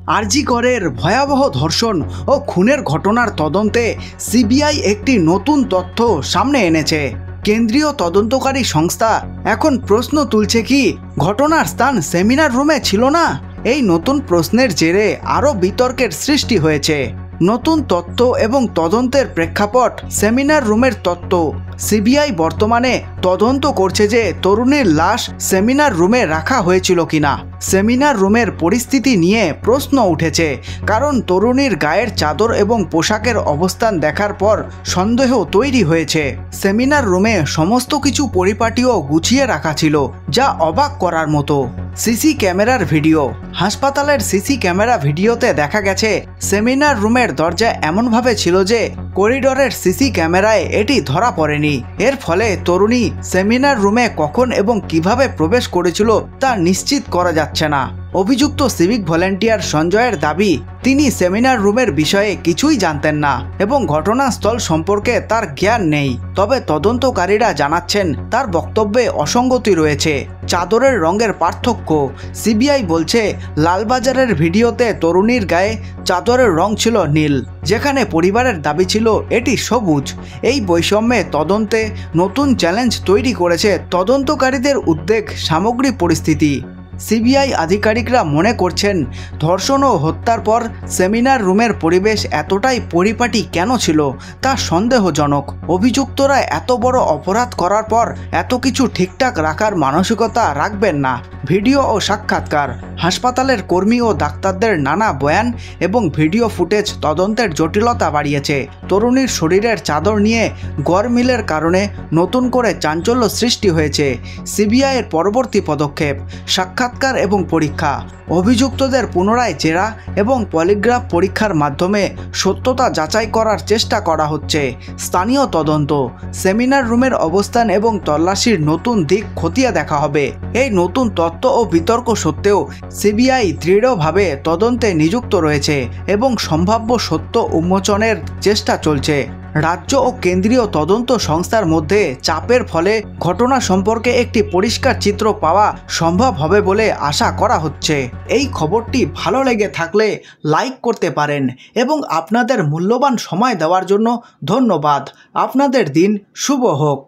আরজি করের ভয়াবহ ধর্ষণ ও খুনের ঘটনার তদন্তে সিবিআই একটি নতুন তথ্য সামনে এনেছে। কেন্দ্রীয় তদন্তকারী সংস্থা এখন প্রশ্ন তুলছে কি ঘটনার স্থান সেমিনার রুমে ছিল না? এই নতুন প্রশ্নের জেরে আরও বিতর্কের সৃষ্টি হয়েছে। নতুন তথ্য এবং তদন্তের প্রেক্ষাপট সেমিনার রুমের তত্ত্ব। সিবিআই বর্তমানে তদন্ত করছে যে তরুণীর লাশ সেমিনার রুমে রাখা হয়েছিল কিনা। সেমিনার রুমের পরিস্থিতি নিয়ে প্রশ্ন উঠেছে, কারণ তরুণীর গায়ের চাদর এবং পোশাকের অবস্থান দেখার পর সন্দেহ তৈরি হয়েছে। সেমিনার রুমে সমস্ত কিছু পরিপাটিও গুছিয়ে রাখা ছিল, যা অবাক করার মতো। সিসি ক্যামেরার ভিডিও। হাসপাতালের সিসি ক্যামেরা ভিডিওতে দেখা গেছে সেমিনার রুমের দরজা এমনভাবে ছিল যে করিডোরের সিসি ক্যামেরায় এটি ধরা পড়েনি। এর ফলে তরুণী সেমিনার রুমে কখন এবং কিভাবে প্রবেশ করেছিল তা নিশ্চিত করা যাচ্ছে না। অভিযুক্ত সিভিক ভলেন্টিয়ার সঞ্জয়ের দাবি, তিনি সেমিনার রুমের বিষয়ে কিছুই জানতেন না এবং ঘটনাস্থল সম্পর্কে তার জ্ঞান নেই। তবে তদন্তকারীরা জানাচ্ছেন তার বক্তব্যে অসঙ্গতি রয়েছে। চাদরের রঙের পার্থক্য। সিবিআই বলছে লালবাজারের ভিডিওতে তরুণীর গায়ে চাদরের রং ছিল নীল, যেখানে পরিবারের দাবি ছিল এটি সবুজ। এই বৈষম্যে তদন্তে নতুন চ্যালেঞ্জ তৈরি করেছে তদন্তকারীদের উদ্বেগ সামগ্রিক পরিস্থিতি। সিবিআই আধিকারিকরা মনে করছেন ধর্ষণ ও হত্যার পর সেমিনার রুমের পরিবেশ এতটাই পরিপাটি কেন ছিল তা সন্দেহজনক। অভিযুক্তরা এত বড় অপরাধ করার পর এত কিছু ঠিকঠাক রাখার মানসিকতা রাখবেন না। ভিডিও ও সাক্ষাৎকার। হাসপাতালের কর্মী ও ডাক্তারদের নানা বয়ান এবং ভিডিও ফুটেজ তদন্তের জটিলতা বাড়িয়েছে। তরুণীর শরীরের চাদর নিয়ে গড়মিলের কারণে নতুন করে চাঞ্চল্য সৃষ্টি হয়েছে। সিবিআইয়ের পরবর্তী পদক্ষেপ সাক্ষাৎকার এবং পরীক্ষা। অভিযুক্তদের পুনরায় জেরা এবং পলিগ্রাফ পরীক্ষার মাধ্যমে সত্যতা যাচাই করার চেষ্টা করা হচ্ছে। স্থানীয় তদন্ত। সেমিনার রুমের অবস্থান এবং তল্লাশির নতুন দিক খতিয়ে দেখা হবে। এই নতুন তথ্য ও বিতর্ক সত্ত্বেও সিবিআই দৃঢ়ভাবে তদন্তে নিযুক্ত রয়েছে এবং সম্ভাব্য সত্য উন্মোচনের চেষ্টা চলছে। রাজ্য ও কেন্দ্রীয় তদন্ত সংস্থার মধ্যে চাপের ফলে ঘটনা সম্পর্কে একটি পরিষ্কার চিত্র পাওয়া সম্ভব হবে বলে আশা করা হচ্ছে। এই খবরটি ভালো লেগে থাকলে লাইক করতে পারেন এবং আপনাদের মূল্যবান সময় দেওয়ার জন্য ধন্যবাদ। আপনাদের দিন শুভ হোক।